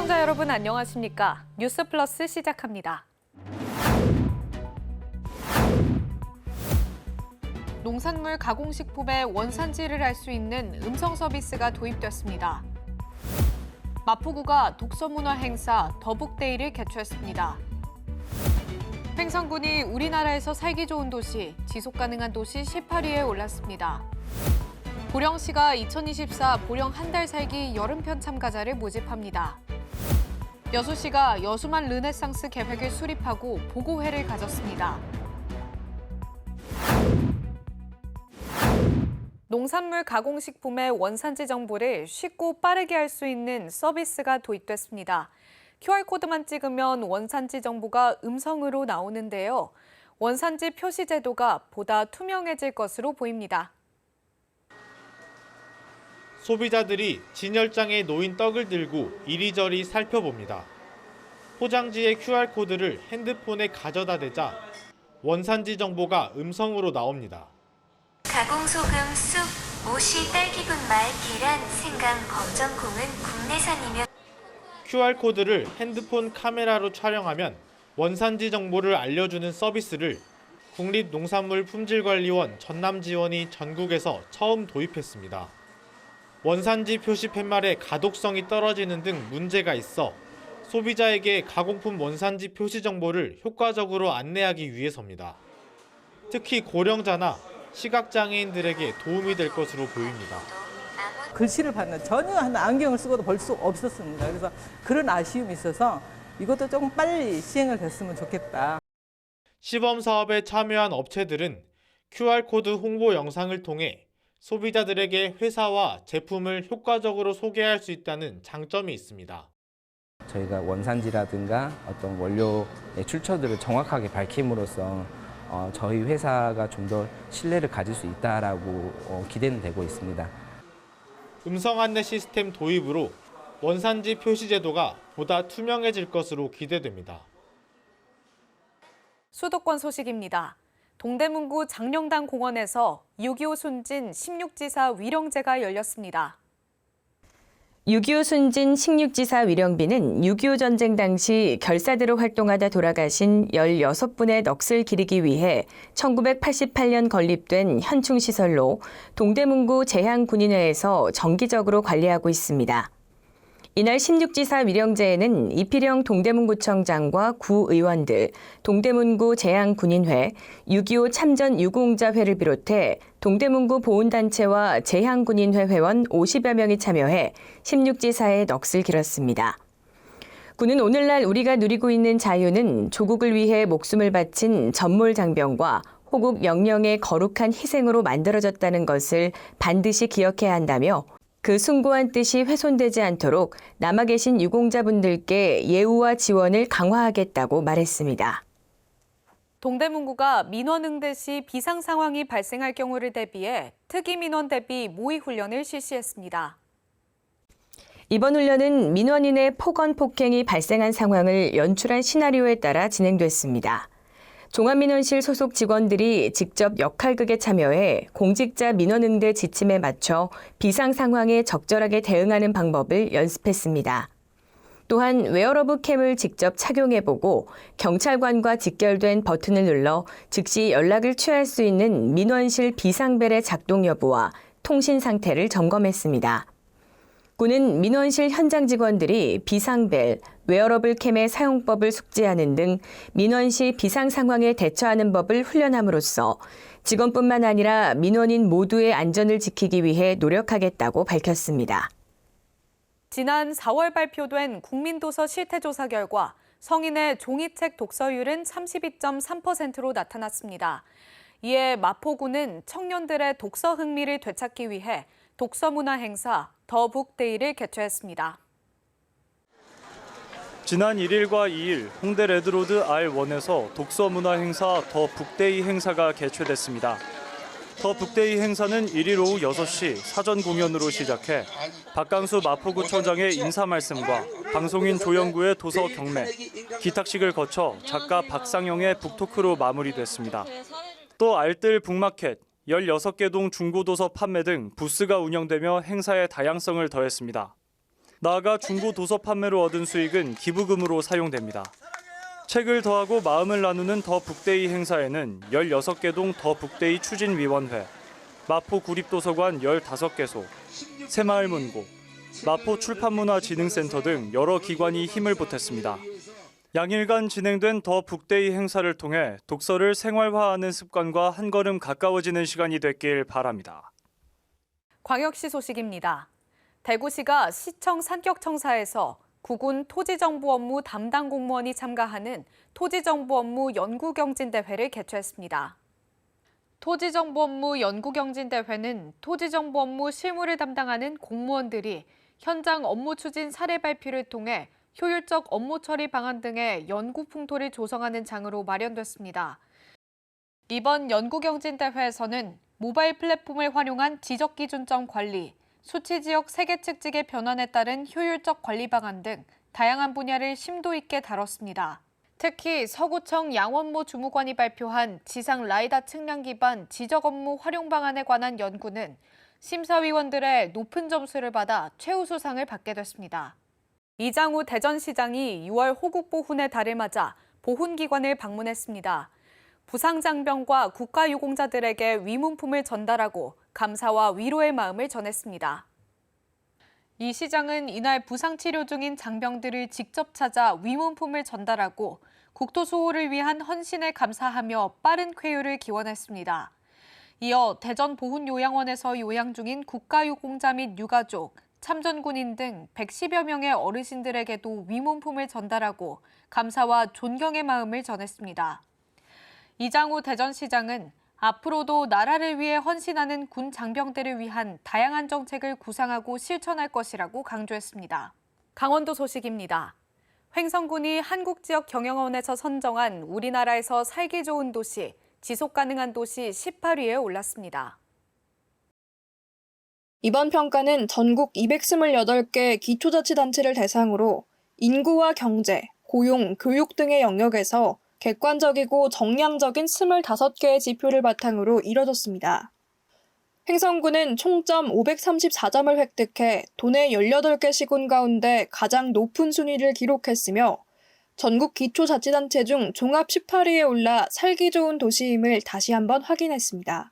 시청자 여러분 안녕하십니까? 뉴스 플러스 시작합니다. 농산물 가공식품의 원산지를 알 수 있는 음성 서비스가 도입됐습니다. 마포구가 독서문화 행사 더북데이를 개최했습니다. 횡성군이 우리나라에서 살기 좋은 도시, 지속가능한 도시 18위에 올랐습니다. 보령시가 2024 보령 한 달 살기 여름편 참가자를 모집합니다. 여수시가 여수만 르네상스 계획을 수립하고 보고회를 가졌습니다. 농산물 가공식품의 원산지 정보를 쉽고 빠르게 알 수 있는 서비스가 도입됐습니다. QR코드만 찍으면 원산지 정보가 음성으로 나오는데요. 원산지 표시 제도가 보다 투명해질 것으로 보입니다. 소비자들이 진열장에 놓인 떡을 들고 이리저리 살펴봅니다. 포장지의 QR코드를 핸드폰에 가져다 대자 원산지 정보가 음성으로 나옵니다. 가공소금, 쑥, 모시, 딸기분말, 계란, 생강, 검정콩은 국내산이며 QR코드를 핸드폰 카메라로 촬영하면 원산지 정보를 알려주는 서비스를 국립농산물품질관리원 전남지원이 전국에서 처음 도입했습니다. 원산지 표시 팻말의 가독성이 떨어지는 등 문제가 있어 소비자에게 가공품 원산지 표시 정보를 효과적으로 안내하기 위해서입니다. 특히 고령자나 시각장애인들에게 도움이 될 것으로 보입니다. 글씨를 봤는데 전혀 안경을 쓰고도 볼 수 없었습니다. 그래서 그런 아쉬움이 있어서 이것도 조금 빨리 시행을 됐으면 좋겠다. 시범 사업에 참여한 업체들은 QR코드 홍보 영상을 통해 소비자들에게 회사와 제품을 효과적으로 소개할 수 있다는 장점이 있습니다. 저희가 원산지라든가 어떤 원료의 출처들을 정확하게 밝힘으로써 저희 회사가 좀 더 신뢰를 가질 수 있다라고 기대는 되고 있습니다. 음성 안내 시스템 도입으로 원산지 표시 제도가 보다 투명해질 것으로 기대됩니다. 수도권 소식입니다. 동대문구 장령당 공원에서 6.25 순진 16지사 위령제가 열렸습니다. 6.25 순진 16지사 위령비는 6.25 전쟁 당시 결사대로 활동하다 돌아가신 16분의 넋을 기리기 위해 1988년 건립된 현충시설로 동대문구 제향군인회에서 정기적으로 관리하고 있습니다. 이날 16지사 위령제에는 이필영 동대문구청장과 구의원들, 동대문구 제향군인회, 6.25 참전 유공자회를 비롯해 동대문구 보훈단체와 제향군인회 회원 50여 명이 참여해 16지사의 넋을 길었습니다. 군은 오늘날 우리가 누리고 있는 자유는 조국을 위해 목숨을 바친 전몰장병과 호국 영령의 거룩한 희생으로 만들어졌다는 것을 반드시 기억해야 한다며 그 숭고한 뜻이 훼손되지 않도록 남아 계신 유공자분들께 예우와 지원을 강화하겠다고 말했습니다. 동대문구가 민원 응대 시 비상 상황이 발생할 경우를 대비해 특이 민원 대비 모의 훈련을 실시했습니다. 이번 훈련은 민원인의 폭언 폭행이 발생한 상황을 연출한 시나리오에 따라 진행됐습니다. 종합민원실 소속 직원들이 직접 역할극에 참여해 공직자 민원 응대 지침에 맞춰 비상 상황에 적절하게 대응하는 방법을 연습했습니다. 또한 웨어러블 캠을 직접 착용해보고 경찰관과 직결된 버튼을 눌러 즉시 연락을 취할 수 있는 민원실 비상벨의 작동 여부와 통신 상태를 점검했습니다. 군은 민원실 현장 직원들이 비상벨, 웨어러블 캠의 사용법을 숙지하는 등 민원시 비상 상황에 대처하는 법을 훈련함으로써 직원뿐만 아니라 민원인 모두의 안전을 지키기 위해 노력하겠다고 밝혔습니다. 지난 4월 발표된 국민도서 실태조사 결과 성인의 종이책 독서율은 32.3%로 나타났습니다. 이에 마포구는 청년들의 독서 흥미를 되찾기 위해 독서문화 행사 더북데이를 개최했습니다. 지난 1일과 2일 홍대 레드로드 R1에서 독서문화 행사 더북데이 행사가 개최됐습니다. 더북데이 행사는 1일 오후 6시 사전 공연으로 시작해 박강수 마포구청장의 인사 말씀과 방송인 조영구의 도서 경매, 기탁식을 거쳐 작가 박상영의 북토크로 마무리됐습니다. 또 알뜰 북마켓, 16개 동 중고도서 판매 등 부스가 운영되며 행사의 다양성을 더했습니다. 나아가 중고 도서 판매로 얻은 수익은 기부금으로 사용됩니다. 책을 더하고 마음을 나누는 더 북데이 행사에는 16개 동 더 북데이 추진위원회, 마포 구립도서관 15개소, 새마을문고, 마포 출판문화진흥센터 등 여러 기관이 힘을 보탰습니다. 양일간 진행된 더 북데이 행사를 통해 독서를 생활화하는 습관과 한 걸음 가까워지는 시간이 됐길 바랍니다. 광역시 소식입니다. 대구시가 시청 산격청사에서 구군 토지정보 업무 담당 공무원이 참가하는 토지정보 업무 연구경진대회를 개최했습니다. 토지정보 업무 연구경진대회는 토지정보 업무 실무를 담당하는 공무원들이 현장 업무 추진 사례 발표를 통해 효율적 업무 처리 방안 등의 연구 풍토를 조성하는 장으로 마련됐습니다. 이번 연구경진대회에서는 모바일 플랫폼을 활용한 지적기준점 관리, 수치지역 세계측직의 변환에 따른 효율적 관리 방안 등 다양한 분야를 심도 있게 다뤘습니다. 특히 서구청 양원모 주무관이 발표한 지상 라이다 측량 기반 지적 업무 활용 방안에 관한 연구는 심사위원들의 높은 점수를 받아 최우수상을 받게 됐습니다. 이장우 대전시장이 6월 호국보훈의 달을 맞아 보훈기관을 방문했습니다. 부상장병과 국가유공자들에게 위문품을 전달하고 감사와 위로의 마음을 전했습니다. 이 시장은 이날 부상치료 중인 장병들을 직접 찾아 위문품을 전달하고 국토 수호를 위한 헌신에 감사하며 빠른 쾌유를 기원했습니다. 이어 대전보훈요양원에서 요양 중인 국가유공자 및 유가족, 참전군인 등 110여 명의 어르신들에게도 위문품을 전달하고 감사와 존경의 마음을 전했습니다. 이장우 대전시장은 앞으로도 나라를 위해 헌신하는 군 장병들을 위한 다양한 정책을 구상하고 실천할 것이라고 강조했습니다. 강원도 소식입니다. 횡성군이 한국지역경영원에서 선정한 우리나라에서 살기 좋은 도시, 지속가능한 도시 18위에 올랐습니다. 이번 평가는 전국 228개 기초자치단체를 대상으로 인구와 경제, 고용, 교육 등의 영역에서 객관적이고 정량적인 25개의 지표를 바탕으로 이뤄졌습니다. 횡성군은 총점 534점을 획득해 도내 18개 시군 가운데 가장 높은 순위를 기록했으며 전국 기초자치단체 중 종합 18위에 올라 살기 좋은 도시임을 다시 한번 확인했습니다.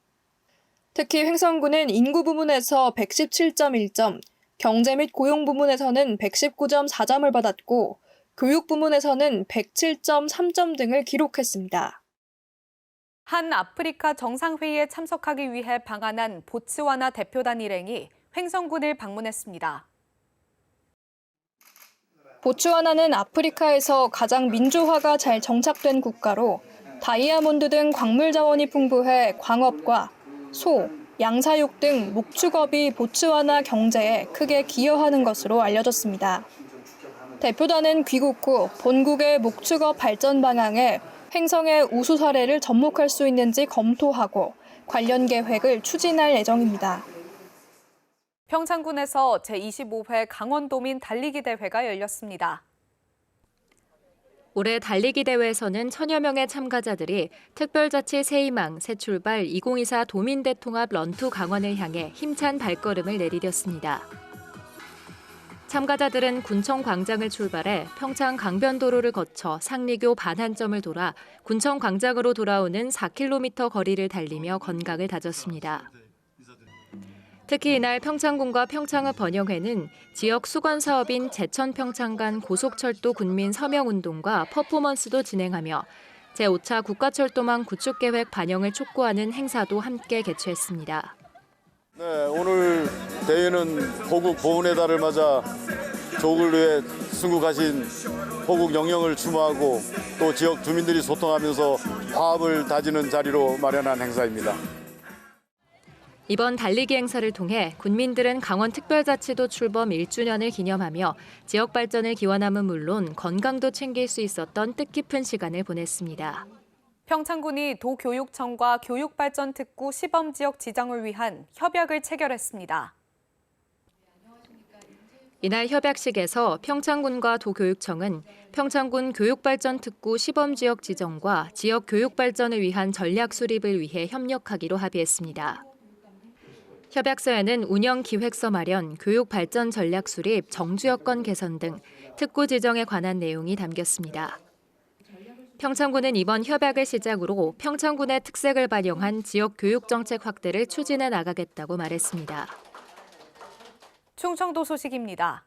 특히 횡성군은 인구 부문에서 117.1점, 경제 및 고용 부문에서는 119.4점을 받았고 교육 부문에서는 107.3점 등을 기록했습니다. 한 아프리카 정상회의에 참석하기 위해 방한한 보츠와나 대표단 일행이 횡성군을 방문했습니다. 보츠와나는 아프리카에서 가장 민주화가 잘 정착된 국가로 다이아몬드 등 광물 자원이 풍부해 광업과 소, 양사육 등 목축업이 보츠와나 경제에 크게 기여하는 것으로 알려졌습니다. 대표단은 귀국 후 본국의 목축업 발전 방향에 횡성의 우수 사례를 접목할 수 있는지 검토하고 관련 계획을 추진할 예정입니다. 평창군에서 제25회 강원도민 달리기 대회가 열렸습니다. 올해 달리기 대회에서는 천여 명의 참가자들이 특별자치 새희망, 새출발 2024 도민대통합 런투 강원을 향해 힘찬 발걸음을 내디뎠습니다. 참가자들은 군청 광장을 출발해 평창 강변도로를 거쳐 상리교 반환점을 돌아 군청 광장으로 돌아오는 4km 거리를 달리며 건강을 다졌습니다. 특히 이날 평창군과 평창읍 번영회는 지역 수건 사업인 제천-평창 간 고속철도 군민 서명운동과 퍼포먼스도 진행하며 제5차 국가철도망 구축계획 반영을 촉구하는 행사도 함께 개최했습니다. 네, 오늘 대회는 호국 보훈의 달을 맞아 조국을 위해 순국하신 호국 영령을 추모하고 또 지역 주민들이 소통하면서 화합을 다지는 자리로 마련한 행사입니다. 이번 달리기 행사를 통해 군민들은 강원특별자치도 출범 1주년을 기념하며 지역 발전을 기원함은 물론 건강도 챙길 수 있었던 뜻깊은 시간을 보냈습니다. 평창군이 도교육청과 교육발전특구 시범지역 지정을 위한 협약을 체결했습니다. 이날 협약식에서 평창군과 도교육청은 평창군 교육발전특구 시범지역 지정과 지역 교육발전을 위한 전략 수립을 위해 협력하기로 합의했습니다. 협약서에는 운영 기획서 마련, 교육 발전 전략 수립, 정주 여건 개선 등 특구 지정에 관한 내용이 담겼습니다. 평창군은 이번 협약을 시작으로 평창군의 특색을 반영한 지역 교육 정책 확대를 추진해 나가겠다고 말했습니다. 충청도 소식입니다.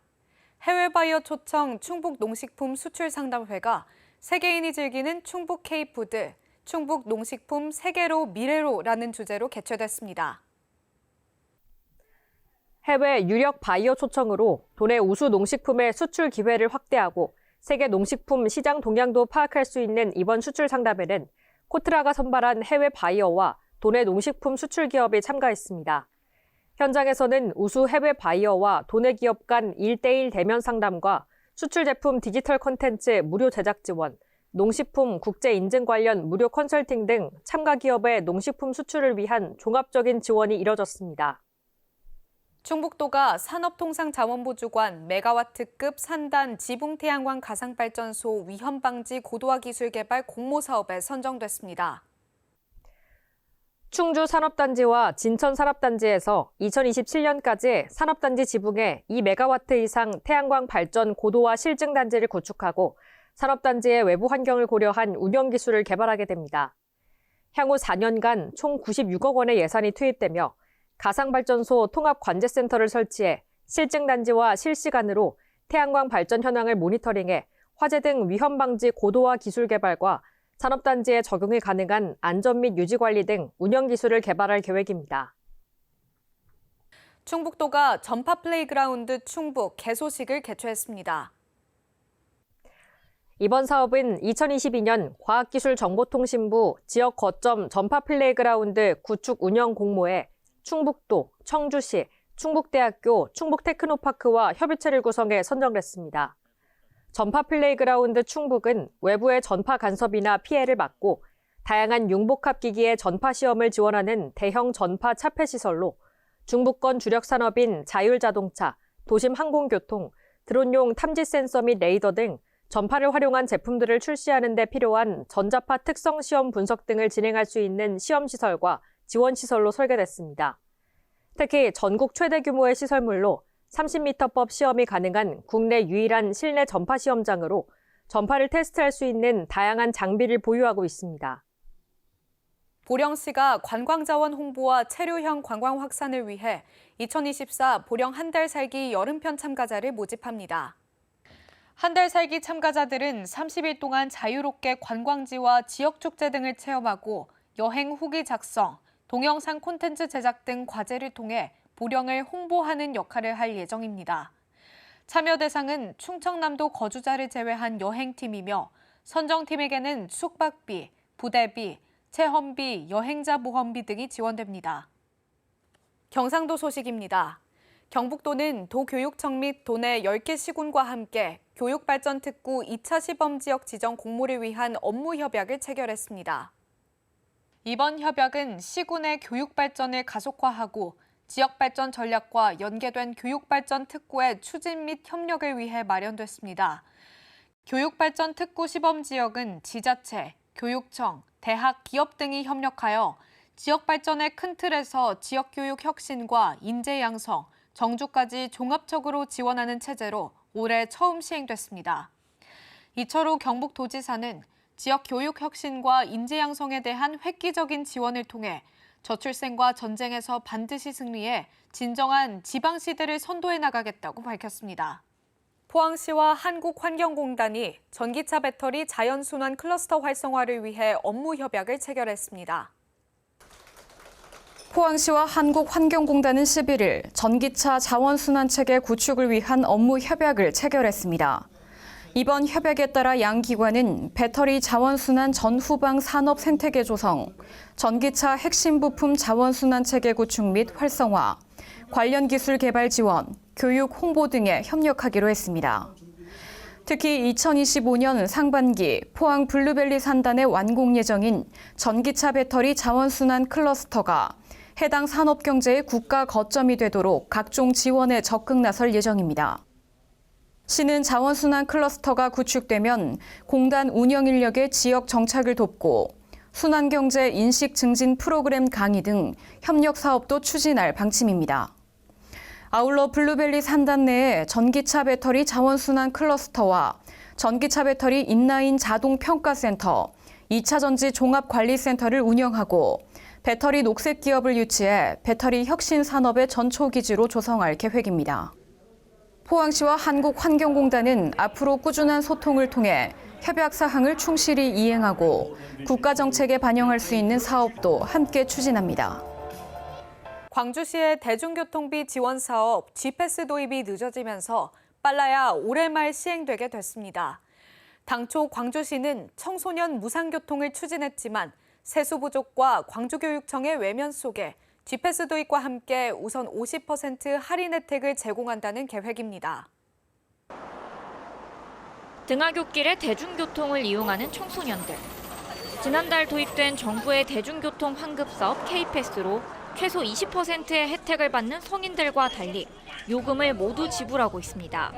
해외 바이어 초청 충북 농식품 수출 상담회가 세계인이 즐기는 충북 K푸드, 충북 농식품 세계로 미래로라는 주제로 개최됐습니다. 해외 유력 바이어 초청으로 도내 우수 농식품의 수출 기회를 확대하고 세계 농식품 시장 동향도 파악할 수 있는 이번 수출 상담회는 코트라가 선발한 해외 바이어와 도내 농식품 수출 기업이 참가했습니다. 현장에서는 우수 해외 바이어와 도내 기업 간 1:1 대면 상담과 수출 제품 디지털 콘텐츠 무료 제작 지원, 농식품 국제 인증 관련 무료 컨설팅 등 참가 기업의 농식품 수출을 위한 종합적인 지원이 이뤄졌습니다. 충북도가 산업통상자원부 주관 메가와트급 산단 지붕태양광 가상발전소 위험방지 고도화 기술 개발 공모 사업에 선정됐습니다. 충주 산업단지와 진천 산업단지에서 2027년까지 산업단지 지붕에 2메가와트 이상 태양광 발전 고도화 실증단지를 구축하고 산업단지의 외부 환경을 고려한 운영 기술을 개발하게 됩니다. 향후 4년간 총 96억 원의 예산이 투입되며 가상발전소 통합관제센터를 설치해 실증단지와 실시간으로 태양광 발전 현황을 모니터링해 화재 등 위험 방지 고도화 기술 개발과 산업단지에 적용이 가능한 안전 및 유지 관리 등 운영 기술을 개발할 계획입니다. 충북도가 전파 플레이그라운드 충북 개소식을 개최했습니다. 이번 사업은 2022년 과학기술정보통신부 지역 거점 전파 플레이그라운드 구축 운영 공모에 충북도, 청주시, 충북대학교, 충북테크노파크와 협의체를 구성해 선정됐습니다. 전파 플레이그라운드 충북은 외부의 전파 간섭이나 피해를 막고 다양한 융복합 기기의 전파 시험을 지원하는 대형 전파 차폐 시설로 중부권 주력 산업인 자율자동차, 도심 항공교통, 드론용 탐지 센서 및 레이더 등 전파를 활용한 제품들을 출시하는 데 필요한 전자파 특성 시험 분석 등을 진행할 수 있는 시험시설과 지원시설로 설계됐습니다. 특히 전국 최대 규모의 시설물로 30m법 시험이 가능한 국내 유일한 실내 전파 시험장으로 전파를 테스트할 수 있는 다양한 장비를 보유하고 있습니다. 보령시가 관광자원 홍보와 체류형 관광 확산을 위해 2024 보령 한 달 살기 여름편 참가자를 모집합니다. 한 달 살기 참가자들은 30일 동안 자유롭게 관광지와 지역축제 등을 체험하고 여행 후기 작성, 동영상 콘텐츠 제작 등 과제를 통해 보령을 홍보하는 역할을 할 예정입니다. 참여 대상은 충청남도 거주자를 제외한 여행팀이며 선정팀에게는 숙박비, 부대비, 체험비, 여행자 보험비 등이 지원됩니다. 경상도 소식입니다. 경북도는 도교육청 및 도내 10개 시군과 함께 교육발전특구 2차 시범지역 지정 공모를 위한 업무 협약을 체결했습니다. 이번 협약은 시군의 교육발전을 가속화하고 지역발전 전략과 연계된 교육발전 특구의 추진 및 협력을 위해 마련됐습니다. 교육발전 특구 시범지역은 지자체, 교육청, 대학, 기업 등이 협력하여 지역발전의 큰 틀에서 지역교육 혁신과 인재 양성, 정주까지 종합적으로 지원하는 체제로 올해 처음 시행됐습니다. 이철우 경북도지사는 지역 교육 혁신과 인재 양성에 대한 획기적인 지원을 통해 저출생과 전쟁에서 반드시 승리해 진정한 지방시대를 선도해 나가겠다고 밝혔습니다. 포항시와 한국환경공단이 전기차 배터리 자연순환 클러스터 활성화를 위해 업무 협약을 체결했습니다. 포항시와 한국환경공단은 11일 전기차 자원순환체계 구축을 위한 업무 협약을 체결했습니다. 이번 협약에 따라 양 기관은 배터리 자원순환 전후방 산업 생태계 조성, 전기차 핵심 부품 자원순환체계 구축 및 활성화, 관련 기술 개발 지원, 교육 홍보 등에 협력하기로 했습니다. 특히 2025년 상반기 포항 블루벨리 산단의 완공 예정인 전기차 배터리 자원순환 클러스터가 해당 산업경제의 국가 거점이 되도록 각종 지원에 적극 나설 예정입니다. 시는 자원순환 클러스터가 구축되면 공단 운영 인력의 지역 정착을 돕고 순환경제 인식 증진 프로그램 강의 등 협력 사업도 추진할 방침입니다. 아울러 블루벨리 산단 내에 전기차 배터리 자원순환 클러스터와 전기차 배터리 인라인 자동 평가센터, 2차 전지 종합관리센터를 운영하고 배터리 녹색 기업을 유치해 배터리 혁신 산업의 전초기지로 조성할 계획입니다. 포항시와 한국환경공단은 앞으로 꾸준한 소통을 통해 협약 사항을 충실히 이행하고 국가 정책에 반영할 수 있는 사업도 함께 추진합니다. 광주시의 대중교통비 지원 사업 G패스 도입이 늦어지면서 빨라야 올해 말 시행되게 됐습니다. 당초 광주시는 청소년 무상교통을 추진했지만 세수 부족과 광주교육청의 외면 속에 G패스 도입과 함께 우선 50% 할인 혜택을 제공한다는 계획입니다. 등하굣길에 대중교통을 이용하는 청소년들. 지난달 도입된 정부의 대중교통 환급 사업 K패스로 최소 20%의 혜택을 받는 성인들과 달리 요금을 모두 지불하고 있습니다.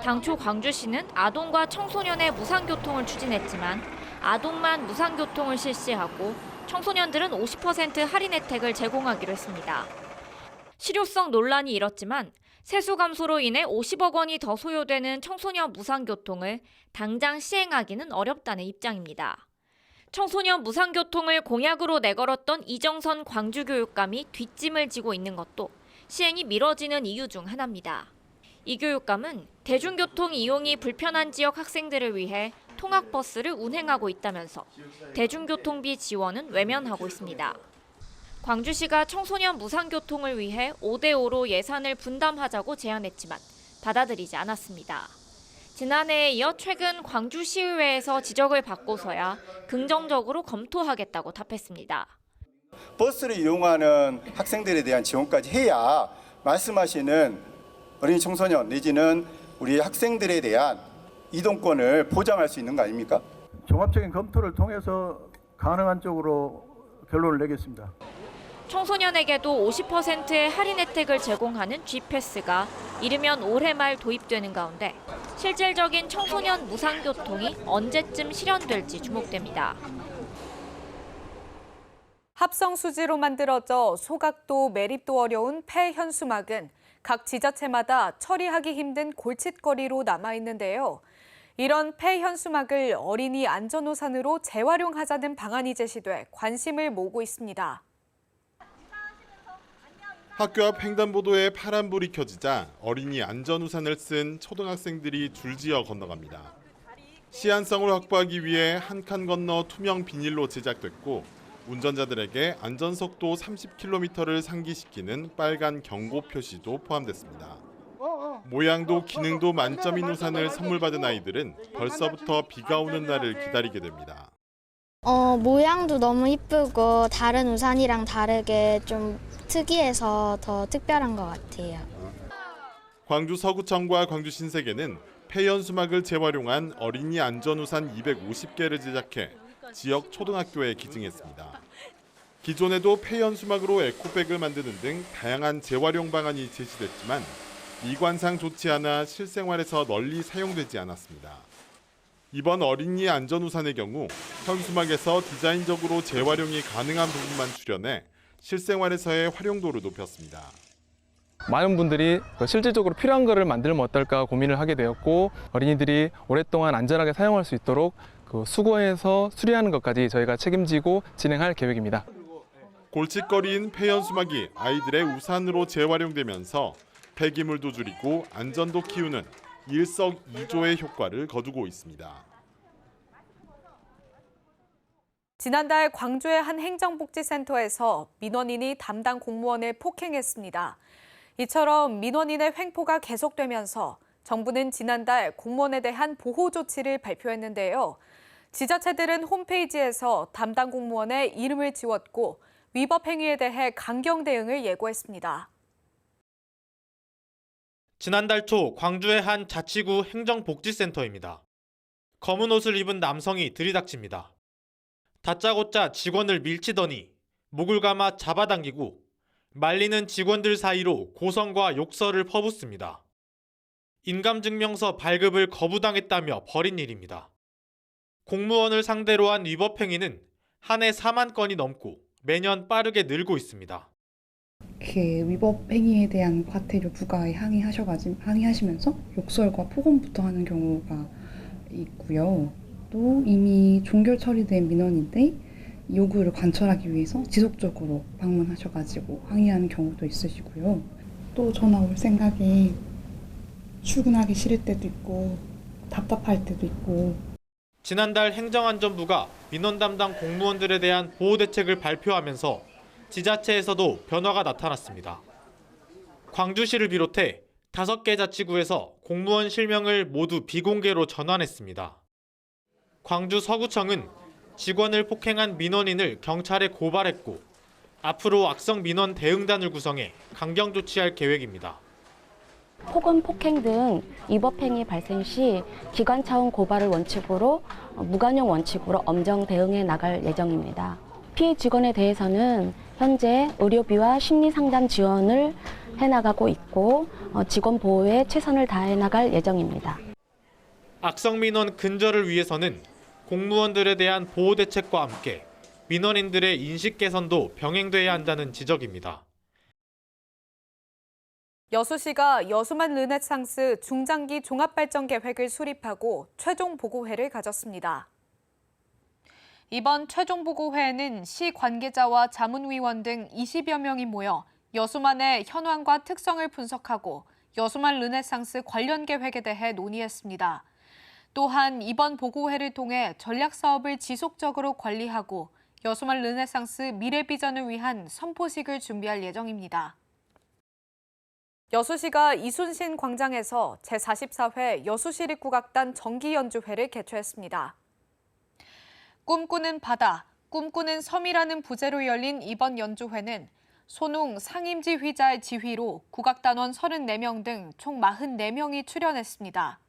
당초 광주시는 아동과 청소년의 무상교통을 추진했지만 아동만 무상교통을 실시하고 청소년들은 50% 할인 혜택을 제공하기로 했습니다. 실효성 논란이 일었지만 세수 감소로 인해 50억 원이 더 소요되는 청소년 무상교통을 당장 시행하기는 어렵다는 입장입니다. 청소년 무상교통을 공약으로 내걸었던 이정선 광주교육감이 뒷짐을 지고 있는 것도 시행이 미뤄지는 이유 중 하나입니다. 이 교육감은 대중교통 이용이 불편한 지역 학생들을 위해 통학버스를 운행하고 있다면서 대중교통비 지원은 외면하고 있습니다. 광주시가 청소년 무상교통을 위해 5대5로 예산을 분담하자고 제안했지만 받아들이지 않았습니다. 지난해에 이어 최근 광주시의회에서 지적을 받고서야 긍정적으로 검토하겠다고 답했습니다. 버스를 이용하는 학생들에 대한 지원까지 해야 말씀하시는 어린이 청소년 내지는 우리 학생들에 대한 이동권을 보장할 수 있는 거 아닙니까? 종합적인 검토를 통해서 가능한 쪽으로 결론을 내겠습니다. 청소년에게도 50%의 할인 혜택을 제공하는 G패스가 이르면 올해 말 도입되는 가운데 실질적인 청소년 무상교통이 언제쯤 실현될지 주목됩니다. 합성 수지로 만들어져 소각도 매립도 어려운 폐 현수막은 각 지자체마다 처리하기 힘든 골칫거리로 남아있는데요. 이런 폐 현수막을 어린이 안전우산으로 재활용하자는 방안이 제시돼 관심을 모으고 있습니다. 학교 앞 횡단보도에 파란불이 켜지자 어린이 안전우산을 쓴 초등학생들이 줄지어 건너갑니다. 시안성을 확보하기 위해 한 칸 건너 투명 비닐로 제작됐고 운전자들에게 안전속도 30km를 상기시키는 빨간 경고 표시도 포함됐습니다. 모양도 기능도 만점인 우산을 선물 받은 아이들은 벌써부터 비가 오는 날을 기다리게 됩니다. 모양도 너무 이쁘고 다른 우산이랑 다르게 좀 특이해서 더 특별한 것 같아요. 광주 서구청과 광주 신세계는 폐연수막을 재활용한 어린이 안전우산 250개를 제작해 지역 초등학교에 기증했습니다. 기존에도 폐연수막으로 에코백을 만드는 등 다양한 재활용 방안이 제시됐지만 미관상 좋지 않아 실생활에서 널리 사용되지 않았습니다. 이번 어린이 안전우산의 경우 현수막에서 디자인적으로 재활용이 가능한 부분만 출연해 실생활에서의 활용도를 높였습니다. 많은 분들이 실질적으로 필요한 것을 만들면 어떨까 고민을 하게 되었고 어린이들이 오랫동안 안전하게 사용할 수 있도록 수거해서 수리하는 것까지 저희가 책임지고 진행할 계획입니다. 골칫거리인 폐연수막이 아이들의 우산으로 재활용되면서 폐기물도 줄이고 안전도 키우는 일석이조의 효과를 거두고 있습니다. 지난달 광주의 한 행정복지센터에서 민원인이 담당 공무원을 폭행했습니다. 이처럼 민원인의 횡포가 계속되면서 정부는 지난달 공무원에 대한 보호 조치를 발표했는데요. 지자체들은 홈페이지에서 담당 공무원의 이름을 지웠고 위법 행위에 대해 강경 대응을 예고했습니다. 지난달 초 광주의 한 자치구 행정복지센터입니다. 검은 옷을 입은 남성이 들이닥칩니다. 다짜고짜 직원을 밀치더니 목을 감아 잡아당기고 말리는 직원들 사이로 고성과 욕설을 퍼붓습니다. 인감증명서 발급을 거부당했다며 벌인 일입니다. 공무원을 상대로 한 위법 행위는 한 해 4만 건이 넘고 매년 빠르게 늘고 있습니다. 위법 행위에 대한 과태료 부과에 항의하시면서 욕설과 폭언부터 하는 경우가 있고요. 또 이미 종결 처리된 민원인데 요구를 관철하기 위해서 지속적으로 방문하셔가지고 항의하는 경우도 있으시고요. 또 전화 올 생각에 출근하기 싫을 때도 있고 답답할 때도 있고. 지난달 행정안전부가 민원 담당 공무원들에 대한 보호 대책을 발표하면서 지자체에서도 변화가 나타났습니다. 광주시를 비롯해 5개 자치구에서 공무원 실명을 모두 비공개로 전환했습니다. 광주 서구청은 직원을 폭행한 민원인을 경찰에 고발했고 앞으로 악성 민원 대응단을 구성해 강경 조치할 계획입니다. 폭언, 폭행 등 위법 행위 발생 시 기관 차원 고발을 원칙으로 무관용 원칙으로 엄정 대응해 나갈 예정입니다. 피해 직원에 대해서는 현재 의료비와 심리상담 지원을 해나가고 있고 직원 보호에 최선을 다해 나갈 예정입니다. 악성 민원 근절을 위해서는 공무원들에 대한 보호 대책과 함께 민원인들의 인식 개선도 병행돼야 한다는 지적입니다. 여수시가 여수만 르네상스 중장기 종합발전 계획을 수립하고 최종 보고회를 가졌습니다. 이번 최종 보고회에는 시 관계자와 자문위원 등 20여 명이 모여 여수만의 현황과 특성을 분석하고 여수만 르네상스 관련 계획에 대해 논의했습니다. 또한 이번 보고회를 통해 전략 사업을 지속적으로 관리하고 여수만 르네상스 미래 비전을 위한 선포식을 준비할 예정입니다. 여수시가 이순신 광장에서 제44회 여수시립국악단 정기연주회를 개최했습니다. 꿈꾸는 바다, 꿈꾸는 섬이라는 부제로 열린 이번 연주회는 손웅 상임지휘자의 지휘로 국악단원 34명 등 총 44명이 출연했습니다.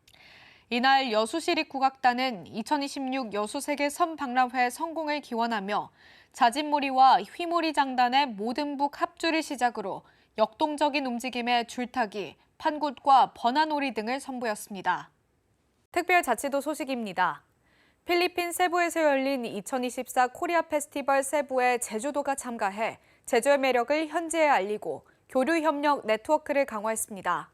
이날 여수시립국악단은 2026 여수세계 섬박람회 성공을 기원하며 자진몰이와 휘몰이 장단의 모든 북 합주를 시작으로 역동적인 움직임의 줄타기, 판굿과 번화놀이 등을 선보였습니다. 특별자치도 소식입니다. 필리핀 세부에서 열린 2024 코리아 페스티벌 세부에 제주도가 참가해 제주의 매력을 현지에 알리고 교류협력 네트워크를 강화했습니다.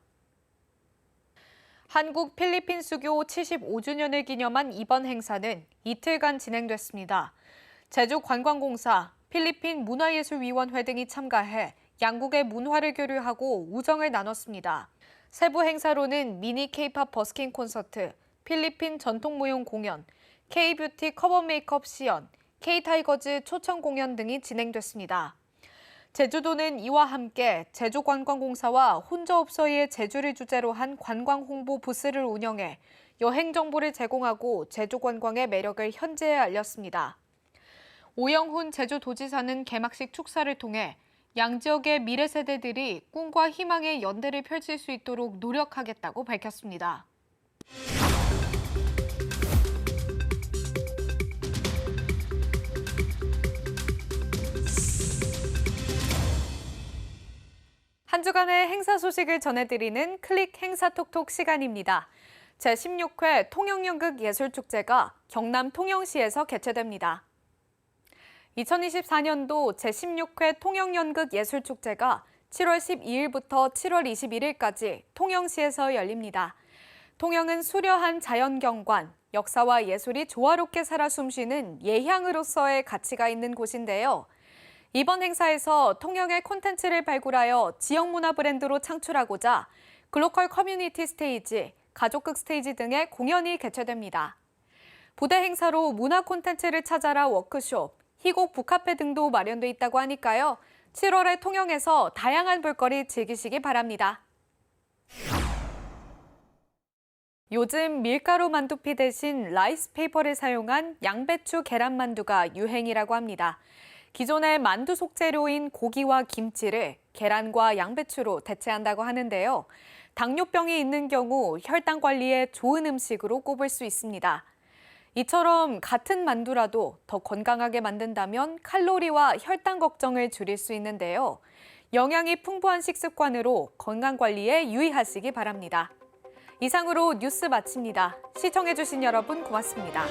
한국 필리핀 수교 75주년을 기념한 이번 행사는 이틀간 진행됐습니다. 제주관광공사, 필리핀 문화예술위원회 등이 참가해 양국의 문화를 교류하고 우정을 나눴습니다. 세부 행사로는 미니 K-팝 버스킹 콘서트, 필리핀 전통무용 공연, K-뷰티 커버 메이크업 시연, K-타이거즈 초청 공연 등이 진행됐습니다. 제주도는 이와 함께 제주관광공사와 혼자없어의 제주를 주제로 한 관광 홍보 부스를 운영해 여행 정보를 제공하고 제주 관광의 매력을 현지에 알렸습니다. 오영훈 제주도지사는 개막식 축사를 통해 양 지역의 미래 세대들이 꿈과 희망의 연대를 펼칠 수 있도록 노력하겠다고 밝혔습니다. 한 주간의 행사 소식을 전해드리는 클릭 행사톡톡 시간입니다. 제16회 통영연극 예술축제가 경남 통영시에서 개최됩니다. 2024년도 제16회 통영연극 예술축제가 7월 12일부터 7월 21일까지 통영시에서 열립니다. 통영은 수려한 자연경관, 역사와 예술이 조화롭게 살아 숨쉬는 예향으로서의 가치가 있는 곳인데요. 이번 행사에서 통영의 콘텐츠를 발굴하여 지역 문화 브랜드로 창출하고자 글로컬 커뮤니티 스테이지, 가족극 스테이지 등의 공연이 개최됩니다. 부대 행사로 문화 콘텐츠를 찾아라 워크숍, 희곡 북카페 등도 마련돼 있다고 하니까요. 7월에 통영에서 다양한 볼거리 즐기시기 바랍니다. 요즘 밀가루 만두피 대신 라이스 페이퍼를 사용한 양배추 계란만두가 유행이라고 합니다. 기존의 만두 속재료인 고기와 김치를 계란과 양배추로 대체한다고 하는데요. 당뇨병이 있는 경우 혈당 관리에 좋은 음식으로 꼽을 수 있습니다. 이처럼 같은 만두라도 더 건강하게 만든다면 칼로리와 혈당 걱정을 줄일 수 있는데요. 영양이 풍부한 식습관으로 건강 관리에 유의하시기 바랍니다. 이상으로 뉴스 마칩니다. 시청해주신 여러분 고맙습니다.